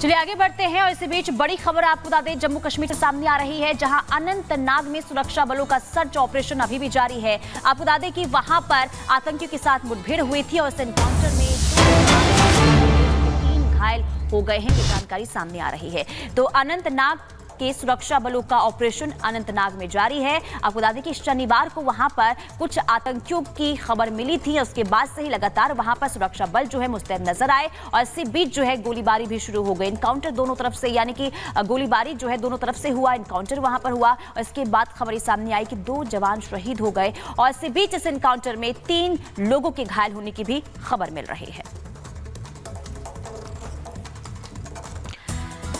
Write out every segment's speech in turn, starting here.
चलिए आगे बढ़ते हैं और इसी बीच बड़ी खबर आपको बता दें, जम्मू कश्मीर से सामने आ रही है, जहां अनंतनाग में सुरक्षा बलों का सर्च ऑपरेशन अभी भी जारी है। आपको बता दें कि वहां पर आतंकियों के साथ मुठभेड़ हुई थी और इस एनकाउंटर में 3 घायल हो गए हैं, ये जानकारी सामने आ रही है। तो अनंतनाग के सुरक्षा बलों का ऑपरेशन अनंतनाग में जारी है। आपको बता दें कि शनिवार को वहां पर कुछ आतंकियों की खबर मिली थी, उसके बाद से ही लगातार वहां पर सुरक्षा बल जो है मुस्तैद नजर आए और इसी बीच जो है गोलीबारी भी शुरू हो गई। एनकाउंटर दोनों तरफ से, यानी कि गोलीबारी जो है दोनों तरफ से हुआ, एनकाउंटर वहां पर हुआ और इसके बाद खबर सामने आई कि 2 जवान शहीद हो गए और इसी बीच इस एनकाउंटर में 3 लोगों के घायल होने की भी खबर मिल रही है।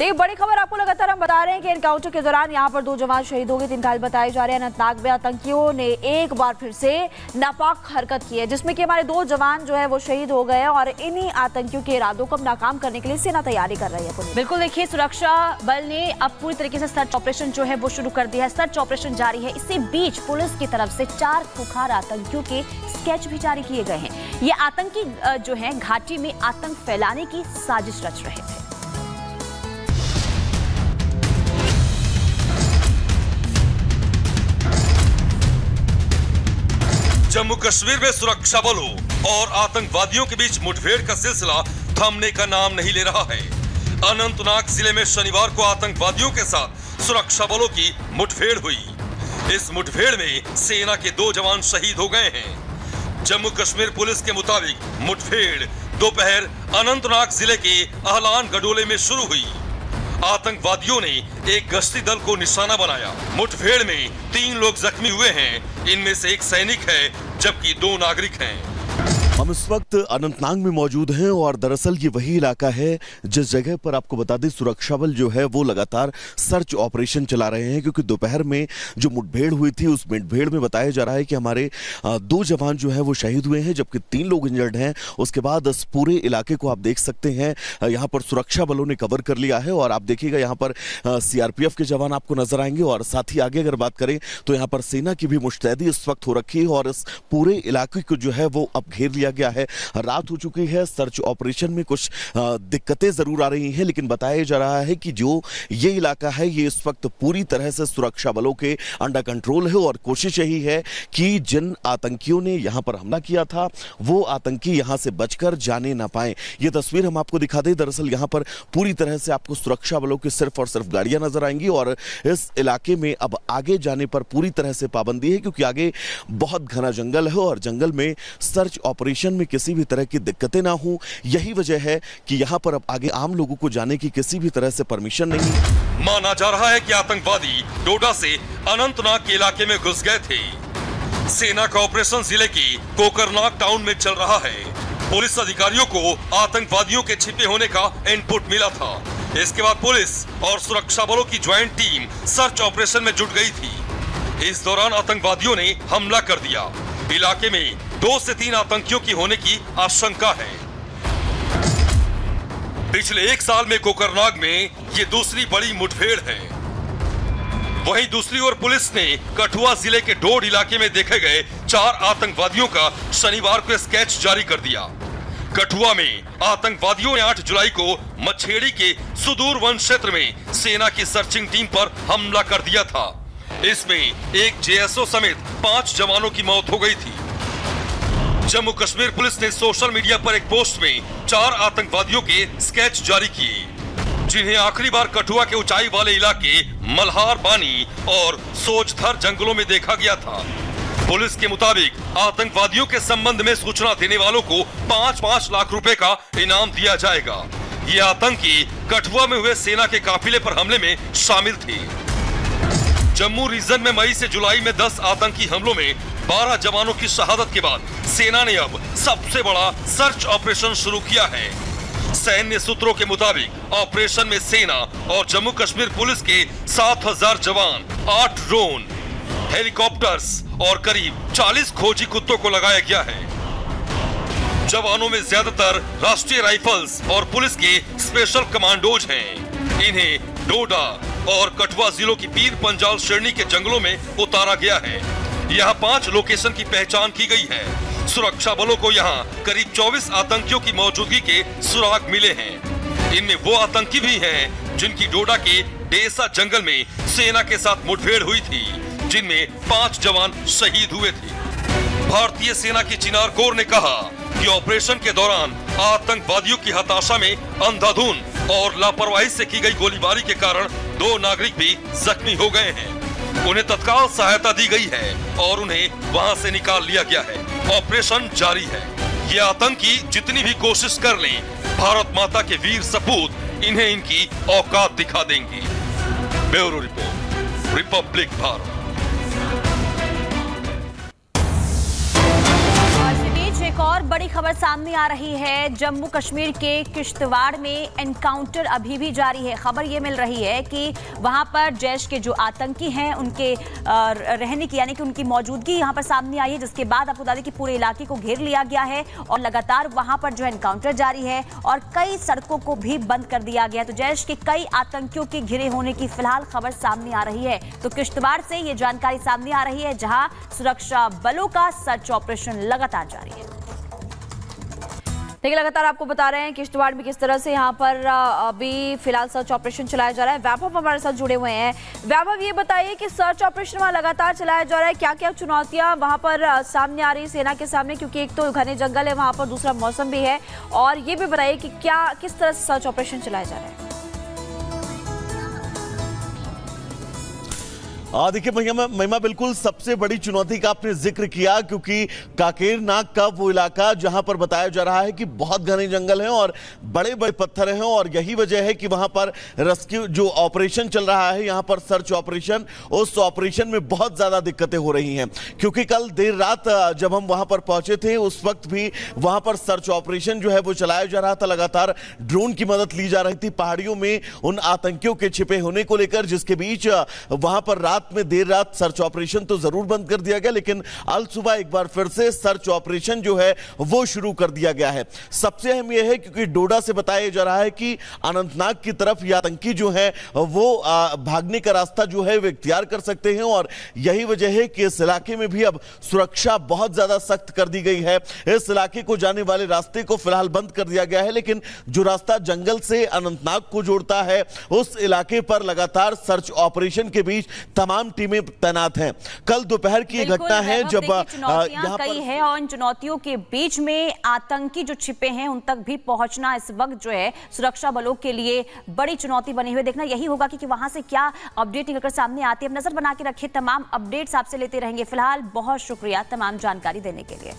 एक बड़ी खबर आपको लगातार हम बता रहे हैं कि एनकाउंटर के दौरान यहां पर 2 जवान शहीद हो गए, 3 घायल बताए जा रहे हैं। अनंतनाग में आतंकियों ने एक बार फिर से नापाक हरकत की है, जिसमें कि हमारे 2 जवान जो है वो शहीद हो गए और इन्हीं आतंकियों के इरादों को नाकाम करने के लिए सेना तैयारी कर रही है। बिल्कुल देखिए, सुरक्षा बल ने अब पूरी तरीके से सर्च ऑपरेशन जो है वो शुरू कर दिया है। सर्च ऑपरेशन जारी है। इसी बीच पुलिस की तरफ से 4 खुखार आतंकियों के स्केच भी जारी किए गए हैं। ये आतंकी जो है घाटी में आतंक फैलाने की साजिश रच रहे थे। जम्मू कश्मीर में सुरक्षा बलों और आतंकवादियों के बीच मुठभेड़ का सिलसिला थमने का नाम नहीं ले रहा है। अनंतनाग जिले में शनिवार को आतंकवादियों के साथ सुरक्षा बलों की मुठभेड़ हुई। इस मुठभेड़ में सेना के 2 जवान शहीद हो गए हैं। जम्मू कश्मीर पुलिस के मुताबिक मुठभेड़ दोपहर अनंतनाग जिले के अहलान गडोले में शुरू हुई। आतंकवादियों ने एक गश्ती दल को निशाना बनाया। मुठभेड़ में 3 लोग जख्मी हुए हैं, इनमें से 1 सैनिक है जबकि 2 नागरिक हैं। हम इस वक्त अनंतनाग में मौजूद हैं और दरअसल ये वही इलाका है जिस जगह पर आपको बता दें सुरक्षा बल जो है वो लगातार सर्च ऑपरेशन चला रहे हैं, क्योंकि दोपहर में जो मुठभेड़ हुई थी उस मुठभेड़ में बताया जा रहा है कि हमारे 2 जवान जो है वो शहीद हुए हैं जबकि 3 लोग इंजर्ड हैं। उसके बाद इस पूरे इलाके को आप देख सकते हैं, यहाँ पर सुरक्षा बलों ने कवर कर लिया है और आप देखिएगा यहाँ पर CRPF के जवान आपको नजर आएंगे और साथ ही आगे अगर बात करें तो यहाँ पर सेना की भी मुस्तैदी इस वक्त हो रखी है और इस पूरे इलाके को जो है वो अब घेर लिया गया है। रात हो चुकी है, सर्च ऑपरेशन में कुछ दिक्कतें जरूर आ रही हैं, लेकिन बताया जा रहा है कि जो ये इलाका है ये इस वक्त पूरी तरह से सुरक्षा बलों के अंडर कंट्रोल है और कोशिश यही है कि जिन आतंकियों ने यहां पर हमला किया था वो आतंकी यहां से बचकर जाने ना पाए। ये तस्वीर हम आपको दिखा दें, दरअसल यहां पर पूरी तरह से आपको सुरक्षा बलों की सिर्फ और सिर्फ गाड़ियां नजर आएंगी और इस इलाके में अब आगे जाने पर पूरी तरह से पाबंदी है, क्योंकि आगे बहुत घना जंगल है और जंगल में सर्च ऑपरेशन में किसी भी तरह की दिक्कतें ना हो। यही वजह है कि यहां पर अब आगे आम लोगों को जाने की किसी भी तरह से परमिशन नहीं। माना जा रहा है कि आतंकवादी डोडा से अनंतनाग के इलाके में घुस गए थे। सेना का ऑपरेशन जिले की कोकरनाग टाउन में चल रहा है। पुलिस अधिकारियों को आतंकवादियों के छिपे होने का इनपुट मिला था। इसके बाद पुलिस और सुरक्षा बलों की ज्वाइंट टीम सर्च ऑपरेशन में जुट गई थी। इस दौरान आतंकवादियों ने हमला कर दिया। इलाके में 2 से 3 आतंकियों की होने की आशंका है। पिछले 1 साल में कोकरनाग में ये दूसरी बड़ी मुठभेड़ है। वहीं दूसरी ओर पुलिस ने कठुआ जिले के डोड इलाके में देखे गए 4 आतंकवादियों का शनिवार को स्केच जारी कर दिया। कठुआ में आतंकवादियों ने 8 जुलाई को मछेड़ी के सुदूर वन क्षेत्र में सेना की सर्चिंग टीम पर हमला कर दिया था। इसमें एक JSO समेत 5 जवानों की मौत हो गई थी। जम्मू कश्मीर पुलिस ने सोशल मीडिया पर एक पोस्ट में 4 आतंकवादियों के स्केच जारी किए, जिन्हें आखिरी बार कठुआ के ऊंचाई वाले इलाके मल्हार बानी और सोजधर जंगलों में देखा गया था। पुलिस के मुताबिक आतंकवादियों के संबंध में सूचना देने वालों को 5-5 लाख रुपए का इनाम दिया जाएगा। ये आतंकी कठुआ में हुए सेना के काफिले पर हमले में शामिल थे। जम्मू रीजन में मई से जुलाई में 10 आतंकी हमलों में 12 जवानों की शहादत के बाद सेना ने अब सबसे बड़ा सर्च ऑपरेशन शुरू किया है। सैन्य सूत्रों के मुताबिक ऑपरेशन में सेना और जम्मू कश्मीर पुलिस के 7000 जवान, 8 ड्रोन, हेलीकॉप्टर्स और करीब 40 खोजी कुत्तों को लगाया गया है। जवानों में ज्यादातर राष्ट्रीय राइफल्स और पुलिस के स्पेशल कमांडोज हैं। इन्हें डोडा और कठुआ जिलों की पीर पंजाल श्रेणी के जंगलों में उतारा गया है। यहाँ 5 लोकेशन की पहचान की गई है। सुरक्षा बलों को यहाँ करीब 24 आतंकियों की मौजूदगी के सुराग मिले हैं। इनमें वो आतंकी भी हैं जिनकी डोडा के डेसा जंगल में सेना के साथ मुठभेड़ हुई थी, जिनमें 5 जवान शहीद हुए थे। भारतीय सेना की चिनार कोर ने कहा कि ऑपरेशन के दौरान आतंकवादियों की हताशा में अंधाधुंध और लापरवाही से की गई गोलीबारी के कारण 2 नागरिक भी जख्मी हो गए हैं। उन्हें तत्काल सहायता दी गई है और उन्हें वहां से निकाल लिया गया है। ऑपरेशन जारी है। ये आतंकी जितनी भी कोशिश कर लें, भारत माता के वीर सपूत इन्हें इनकी औकात दिखा देंगी। Bureau report, Republic Bharat. एक और बड़ी खबर सामने आ रही है। जम्मू कश्मीर के किश्तवाड़ में एनकाउंटर अभी भी जारी है। खबर ये मिल रही है कि वहां पर जैश के जो आतंकी हैं उनके रहने की यानी कि उनकी मौजूदगी यहां पर सामने आई है, जिसके बाद आपको बता दें कि पूरे इलाके को घेर लिया गया है और लगातार वहां पर जो एनकाउंटर जारी है और कई सड़कों को भी बंद कर दिया गया है। तो जैश के कई आतंकियों के घिरे होने की फिलहाल खबर सामने आ रही है। तो किश्तवाड़ से ये जानकारी सामने आ रही है, जहां सुरक्षा बलों का सर्च ऑपरेशन लगातार जारी है। देखिए, लगातार आपको बता रहे हैं किश्तवाड़ में किस तरह से यहाँ पर अभी फिलहाल सर्च ऑपरेशन चलाया जा रहा है। वैभव हमारे साथ जुड़े हुए हैं। वैभव, ये बताइए कि सर्च ऑपरेशन वहाँ लगातार चलाया जा रहा है, क्या क्या चुनौतियाँ वहाँ पर सामने आ रही सेना के सामने, क्योंकि एक तो घने जंगल है वहाँ पर, दूसरा मौसम भी है, और ये भी बताइए कि किस तरह से सर्च ऑपरेशन चलाया जा रहा है। देखिए महिमा, बिल्कुल सबसे बड़ी चुनौती का आपने जिक्र किया, क्योंकि काकेर नाग का वो इलाका जहां पर बताया जा रहा है कि बहुत घने जंगल हैं और बड़े बड़े पत्थर हैं, और यही वजह है कि वहां पर रेस्क्यू जो ऑपरेशन चल रहा है, यहां पर सर्च ऑपरेशन, उस ऑपरेशन में बहुत ज्यादा दिक्कतें हो रही हैं। क्योंकि कल देर रात जब हम वहां पर पहुंचे थे, उस वक्त भी वहां पर सर्च ऑपरेशन जो है वो चलाया जा रहा था। लगातार ड्रोन की मदद ली जा रही थी पहाड़ियों में उन आतंकियों के छिपे होने को लेकर, जिसके बीच वहां पर में देर रात सर्च ऑपरेशन तो जरूर बंद कर दिया गया, लेकिन अल सुबह एक बार फिर से सर्च ऑपरेशन जो है वो शुरू कर दिया गया है। सबसे अहम यह है क्योंकि डोडा से बताया जा रहा है कि अनंतनाग की तरफ ये आतंकी जो है वो भागने का रास्ता जो है वो इख्तियार कर सकते हैं, और यही वजह है कि इस इलाके में भी अब सुरक्षा बहुत ज्यादा सख्त कर दी गई है। इस इलाके को जाने वाले रास्ते को फिलहाल बंद कर दिया गया है, लेकिन जो रास्ता जंगल से अनंतनाग को जोड़ता है, उस इलाके पर लगातार सर्च ऑपरेशन के बीच तमाम टीमें तैनात हैं। कल दोपहर की घटना है जब यहाँ कई है, और इन चुनौतियों के बीच में आतंकी जो छिपे हैं उन तक भी पहुंचना इस वक्त जो है सुरक्षा बलों के लिए बड़ी चुनौती बनी हुई। देखना यही होगा कि वहां से क्या अपडेट निकलकर सामने आती है। अब नजर बना के रखिए, तमाम अपडेट्स आपसे लेते रहेंगे। फिलहाल बहुत शुक्रिया तमाम जानकारी देने के लिए।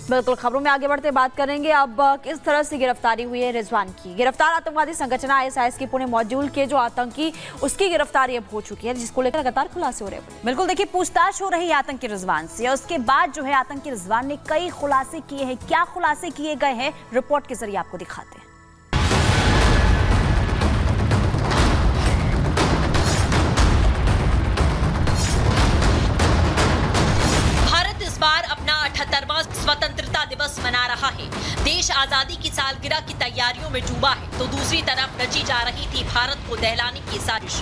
बिल्कुल, खबरों में आगे बढ़ते बात करेंगे अब किस तरह से गिरफ्तारी हुई है रिजवान की। गिरफ्तार आतंकवादी संगठन ISIS के पुणे मॉड्यूल के जो आतंकी, उसकी गिरफ्तारी अब हो चुकी है, जिसको लेकर लगातार खुलासे हो रहे हैं। बिल्कुल, देखिए, पूछताछ हो रही है आतंकी रिजवान से, और उसके बाद जो है आतंकी रिजवान ने कई खुलासे किए हैं। क्या खुलासे किए गए हैं, रिपोर्ट के जरिए आपको दिखाते हैं। बार अपना 78वां स्वतंत्रता दिवस मना रहा है। देश आजादी की सालगिरह की तैयारियों में डूबा है, तो दूसरी तरफ रची जा रही थी भारत को दहलाने की साजिश।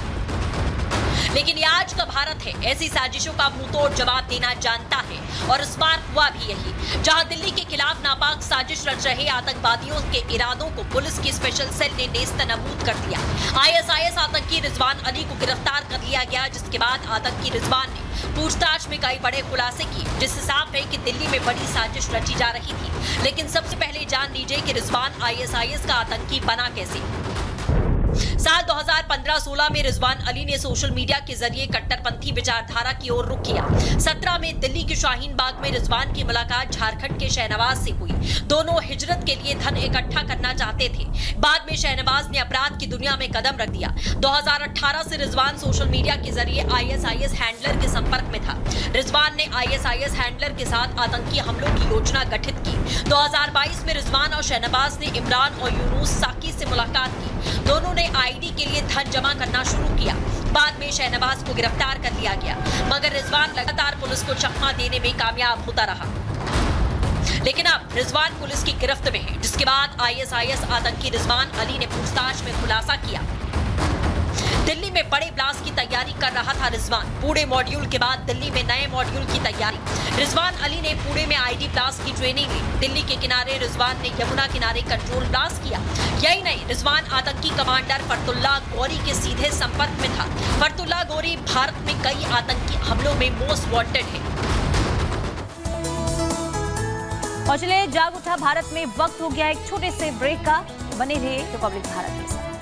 लेकिन ये आज का भारत है, ऐसी साजिशों का मुंहतोड़ जवाब देना जानता है, और इस बार हुआ भी यही। जहां दिल्ली के खिलाफ नापाक साजिश रच रहे आतंकवादियों के इरादों को पुलिस की स्पेशल सेल ने नेस्तनाबूद कर दिया। ISIS आतंकी रिजवान अली को गिरफ्तार कर लिया गया, जिसके बाद आतंकी रिजवान ने पूछताछ में कई बड़े खुलासे किए, जिससे साफ है कि दिल्ली में बड़ी साजिश रची जा रही थी। लेकिन सबसे पहले जान लीजिए कि रिजवान ISIS का आतंकी बना कैसे। साल 2015-16 में रिजवान अली ने सोशल मीडिया के जरिए कट्टरपंथी विचारधारा की ओर रुख किया। 17 में दिल्ली के शाहीन बाग में रिजवान की मुलाकात झारखंड के शहनवाज से हुई। दोनों हिजरत के लिए धन इकट्ठा करना चाहते थे। बाद में शहनवाज ने अपराध की दुनिया में कदम रख दिया। 2018 से रिजवान सोशल मीडिया के जरिए ISIS हैंडलर के संपर्क में था। रिजवान ने ISIS हैंडलर के साथ आतंकी हमलों की योजना गठित की। 2022 में रिजवान और शहनवाज ने इमरान और यूनुस साकी से मुलाकात की। दोनों ने आईडी के लिए धन जमा करना शुरू किया। बाद में शहनवाज को गिरफ्तार कर लिया गया, मगर रिजवान लगातार पुलिस को चकमा देने में कामयाब होता रहा। लेकिन अब रिजवान पुलिस की गिरफ्त में है, जिसके बाद ISIS आतंकी रिजवान अली ने पूछताछ में खुलासा किया। दिल्ली में बड़े ब्लास्ट की तैयारी कर रहा था रिजवान। पुणे मॉड्यूल के बाद दिल्ली में नए मॉड्यूल की तैयारी। रिजवान अली ने पुणे में आईडी ब्लास्ट की ट्रेनिंग ली। दिल्ली के किनारे रिजवान ने यमुना किनारे कंट्रोल ब्लास्ट किया। यही नहीं, रिजवान आतंकी कमांडर फरतुल्लाह गौरी के सीधे संपर्क में था। फरतुल्लाह गौरी भारत में कई आतंकी हमलों में मोस्ट वांटेड है। और चलिए, जाग उठा भारत में वक्त हो गया एक छोटे से ब्रेक का। बने रहिए रिपब्लिक भारत के साथ।